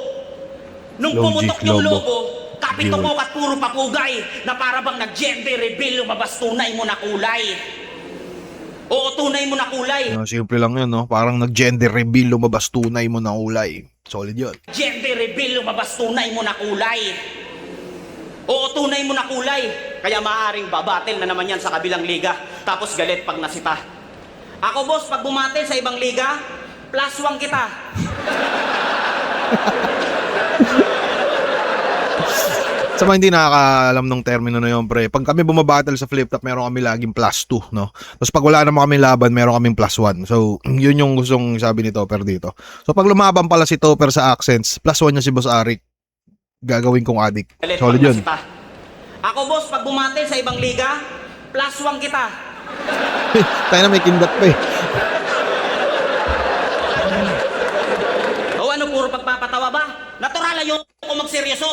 Speaker 2: Nung
Speaker 1: Logic,
Speaker 2: pumutok yung
Speaker 1: lobo.
Speaker 2: lobo, kapitukok at puro papugay na para bang nag-gender reveal, lumabas tunay mo na kulay. Oo, tunay mo na kulay.
Speaker 1: Simple lang yun, no? Parang nag-gender reveal, lumabas tunay mo na ulay. Solid yun.
Speaker 2: Gender reveal, lumabas tunay mo na kulay. Oo, tunay mo na kulay. Kaya maaaring babatil na naman yan sa kabilang liga. Tapos galit pag nasita. Ako, boss, pag bumatil sa ibang liga, +1 kita.
Speaker 1: Sa mga hindi nakakaalam ng termino na yun, pre, pag kami bumabattle sa flip top, meron kami laging +2, no? Tapos pag wala naman kami laban, meron kaming +1. So, yun yung gustong sabi ni Topper dito. So, pag lumaban pala si Topper sa accents, +1 niya si Boss Arik, gagawin kong adik.
Speaker 2: Galit
Speaker 1: Solid
Speaker 2: pag
Speaker 1: yun.
Speaker 2: nasita. Ako, boss, pag bumatil sa ibang liga, +1 kita.
Speaker 1: Tayo na may kindat pa eh.
Speaker 2: O ano, puro pagpapatawa ba? Natural yung ako magseryoso.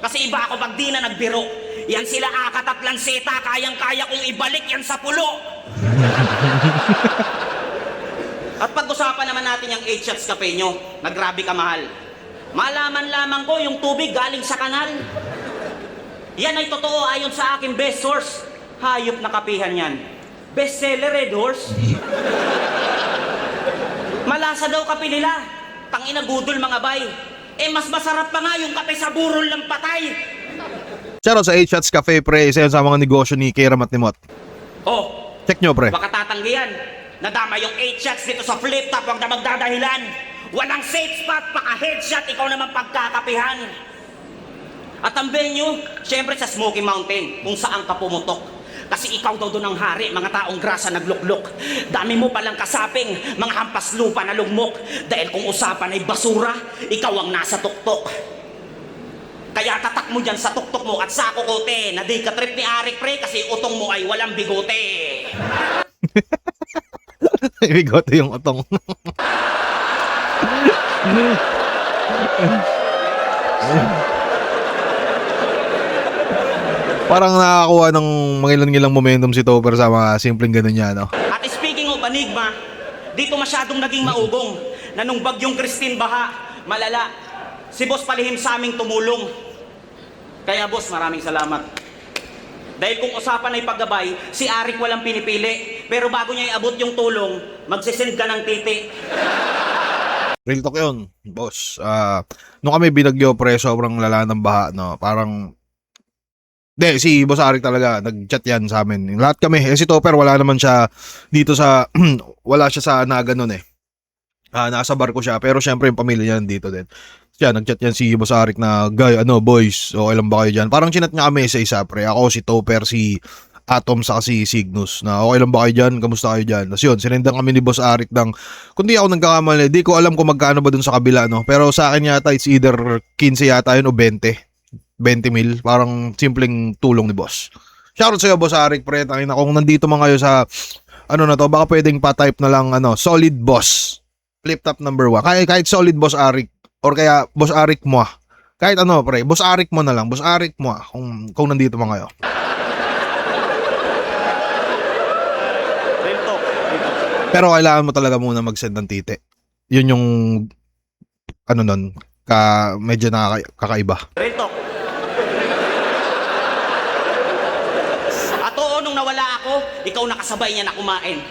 Speaker 2: Kasi iba ako pag di na nagbiro. Yan sila akat at lanseta, kayang-kaya kong ibalik yan sa pulo. At pag-usapan naman natin yung 8 shots kape nyo, na grabe ka mahal. Malaman lamang ko yung tubig galing sa kanal. Yan ay totoo ayon sa aking best source. Hayop na kapihan yan. Bestseller, Red Horse. Malasa daw kape nila. Tangina gudol mga bay. Mas masarap pa nga yung kape sa burol ng patay.
Speaker 1: Shoutout sa 8 Shots Cafe, pre. Isa yun sa mga negosyo ni Kairam at ni Mot.
Speaker 2: Oh,
Speaker 1: Check nyo, pre.
Speaker 2: baka tatanggihan. Nadama yung 8 shots dito sa flip top, huwag na magdadahilan. Walang safe spot, baka headshot, ikaw naman pagkakapihan. At ang venue, syempre sa Smoky Mountain, kung saan ka pumutok. Kasi ikaw daw doon ang hari, mga taong grasa nagluklok. Dami mo palang kasaping, mga hampas lupa na lugmok. Dahil kung usapan ay basura, ikaw ang nasa tuktok. Kaya tatak mo dyan sa tuktok mo at sa kukote na di ka trip ni Arik, pre, kasi utong mo ay walang bigote.
Speaker 1: Bigote yung utong. Parang nakakakuha ng mga ilang momentum si Topper sa mga simpleng ganun niya, no?
Speaker 2: At speaking of Enigma, dito masyadong naging maugong na nung bagyong Christine Baha, malala, si boss palihim sa aming tumulong. Kaya boss, maraming salamat. Dahil kung usapan ay paggabay, si Arik walang pinipili. Pero bago niya iabot yung tulong, magsisend ka ng titi.
Speaker 1: Real talk yun, boss. Nung kami binagyo, pre, sobrang lala ng baha, no? Parang, si Boss Arik talaga, nag-chat yan sa amin. Lahat kami, si Topper, wala naman siya dito sa, wala siya sa Naga nun eh. Nasa barko siya, pero syempre yung pamilya niya nandito din. Siya, nag-chat yan si Boss Arik na, boys, okay lang ba kayo dyan? Parang chinat niya kami isa-isa, pre. Ako, si Topper, si Atom, saka si Cygnus, na okay lang ba kayo dyan? Kamusta kayo dyan? Tapos yun, sinendan kami ni Boss Arik ng, kung di ako nagkakamali, di ko alam kung magkano ba dun sa kabila, no? Pero sa akin yata, it's either 15 yata yun o 20 mil, parang simpleng tulong ni boss. Shoutout sa'yo, Boss Arik, pre. Tangina, kung nandito man kayo sa, na to, baka pwedeng pa-type na lang, solid boss. Flip top number 1. Kahit solid Boss Arik, or kaya Boss Arik mo. Kahit pre, Boss Arik mo na lang, Boss Arik mo, kung nandito man kayo. Pero kailangan mo talaga muna mag-send ng titi. Yun yung, nun, medyo kakaiba.
Speaker 2: Real talk. At oo, nung nawala ako, ikaw nakasabay niya na kumain.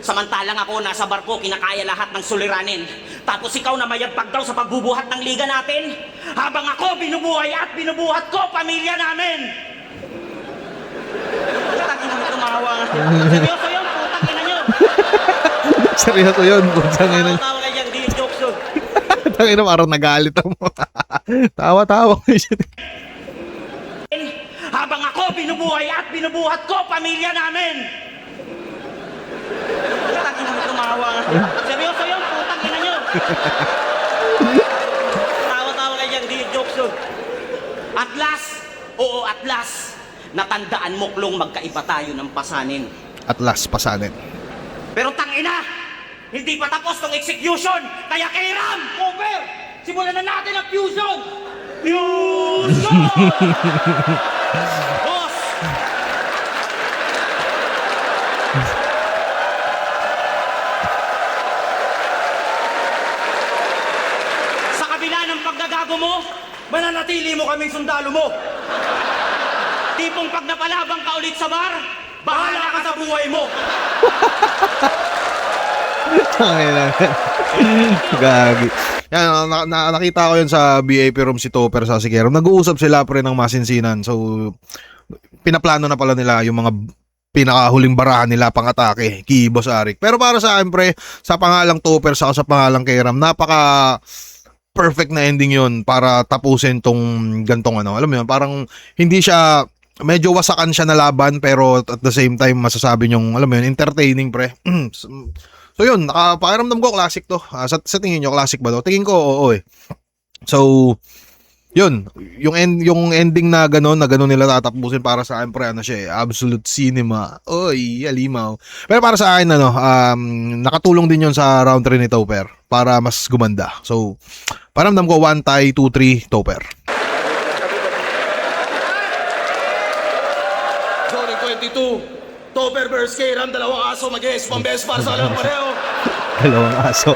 Speaker 2: Samantalang ako nasa barko, kinakaya lahat ng suliranin. Tapos ikaw na mayagpag daw sa pagbubuhat ng liga natin. Habang ako binubuhay at binubuhat ko pamilya namin. Putang ina mo tumawa. Seryoso yun, putang ina nyo.
Speaker 1: Seryoso yun, putang ina.
Speaker 2: Tawa ka dyan, di yung jokes yun.
Speaker 1: Tangina, parang nagalit ako. Tawa-tawa.
Speaker 2: Habang ako binubuhay at binubuhat ko pamilya namin. Putang ina mo tumawa. Seryoso yun, putang ina nyo. Tawa-tawa ka dyan, di yung jokes yun. At last, natandaan mo, Klong, magkaiba tayo ng pasanin.
Speaker 1: At last, pasanin.
Speaker 2: Pero tangina, hindi pa tapos tong execution. Kaya kay Ram, over, simulan na natin ang fusion. Fusion! Boss! Sa kabila ng paggagago mo, mananatili mo kaming sundalo mo. Tipong pag napalabang ka ulit sa bar, bahala ka sa buhay mo.
Speaker 1: Gagi. Yan, nakita ko yun sa BAP room si Topper sa si Keram. Nag-uusap sila pre ng masinsinan. So, pinaplano na pala nila yung mga pinakahuling barahan nila pang-atake kay Boss Arik. Pero para sa akin pre, sa pangalang Topper sa pangalang Keram, napaka perfect na ending yun para tapusin tong gantong Alam mo yun, parang hindi siya, medyo wasakan siya na laban pero at the same time masasabi nyong, alam mo yun, entertaining pre. So yun, pakiramdam ko classic to. Sa tingin nyo, classic ba to? Tingin ko, oo eh. So, yun, yung ending na gano'n nila tatapusin para sa akin pre, siya eh, absolute cinema. Oy, alimaw. Pero para sa akin, nakatulong din yun sa round 3 ni Topper para mas gumanda. So, pakiramdam ko 1 tie, 2-3, Topper.
Speaker 4: Zone 22. Topper vs. K-Ram, dalawang aso mag-yes, pambes para sa dalawang pareho.
Speaker 1: Dalawang aso.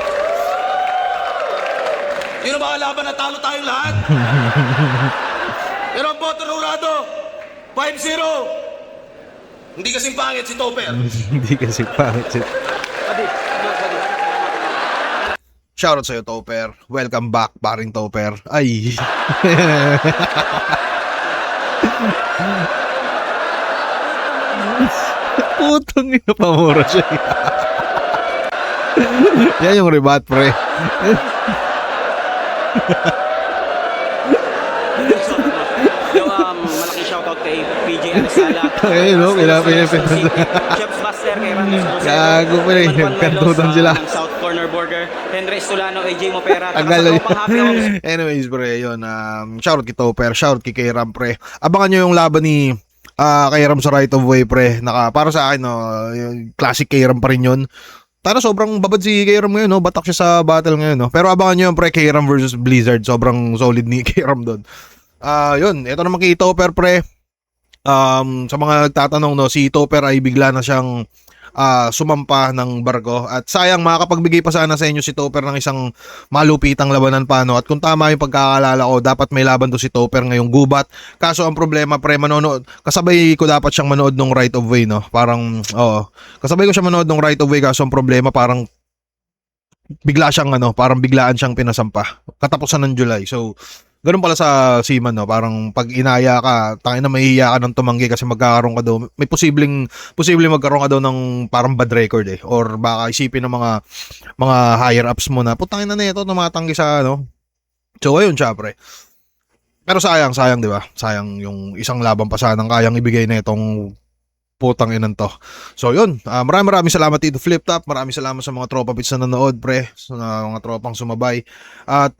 Speaker 4: Yun ang mga laban na talo tayong lahat. Pero ang boto rurado, 5-0. Hindi kasing pangit si Topper.
Speaker 1: Hindi kasi pangit siya. Shoutout sa'yo, Topper. Welcome back, paring Topper. Ay. Putang ina, pamura siya. Yan yung rebat, pre.
Speaker 2: Malaking shoutout kay PJ Arsala.
Speaker 1: Ayun, no?
Speaker 2: Chef's Buster kay Ram.
Speaker 1: Gago pa rin. Kantutan sila.
Speaker 2: Ng South Corner Burger. Henry Estolano, AJ Mopera.
Speaker 1: Tagal. Anyways, pre, yun. Shoutout kay Topper. Shoutout kay Ram, pre. Abangan nyo yung laban ni kay Ram sa right of way, pre. Para sa akin, yung classic kay Ram pa rin yun. Tara, sobrang babad si Kairam ngayon, no? Batak siya sa battle ngayon, no? Pero abangan nyo yung pre, Kairam versus Blizzard. Sobrang solid ni Kairam doon. Yun, ito naman kay Topper, pre. Sa mga nagtatanong, no, si Topper ay bigla na siyang sumampa ng barko. At sayang, makakapagbigay pa sana sa inyo si Topper ng isang malupitang labanan pa, no? At kung tama yung pagkakaalala ko, dapat may laban to si Topper ngayong gubat. Kaso ang problema, pre, manonood, kasabay ko dapat siyang manood ng Right of Way, no? Parang, kasabay ko siya manood ng Right of Way, kaso ang problema, parang parang biglaan siyang pinasampa. Katapusan ng July. So, ganun pala sa Seaman, no? Parang pag inaya ka, tangin na mahihiya ka ng tumanggi kasi magkakaroon ka daw. May posibleng magkaroon ka daw ng parang bad record eh. Or baka isipin ng mga higher ups mo na, putangin na nito, tumatanggi sa ano. So, ayun siya, pre. Pero sayang, di ba? Sayang yung isang laban pa sanang kayang ibigay na itong putang inan to. So yun, maraming salamat dito Flip Top. Maraming salamat sa mga tropa bits na nanood, pre, sa mga tropang sumabay. At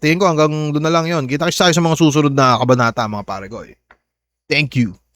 Speaker 1: tingin ko hanggang doon na lang yun. Kita-kits tayo sa mga susunod na kabanata, mga pare ko. Thank you.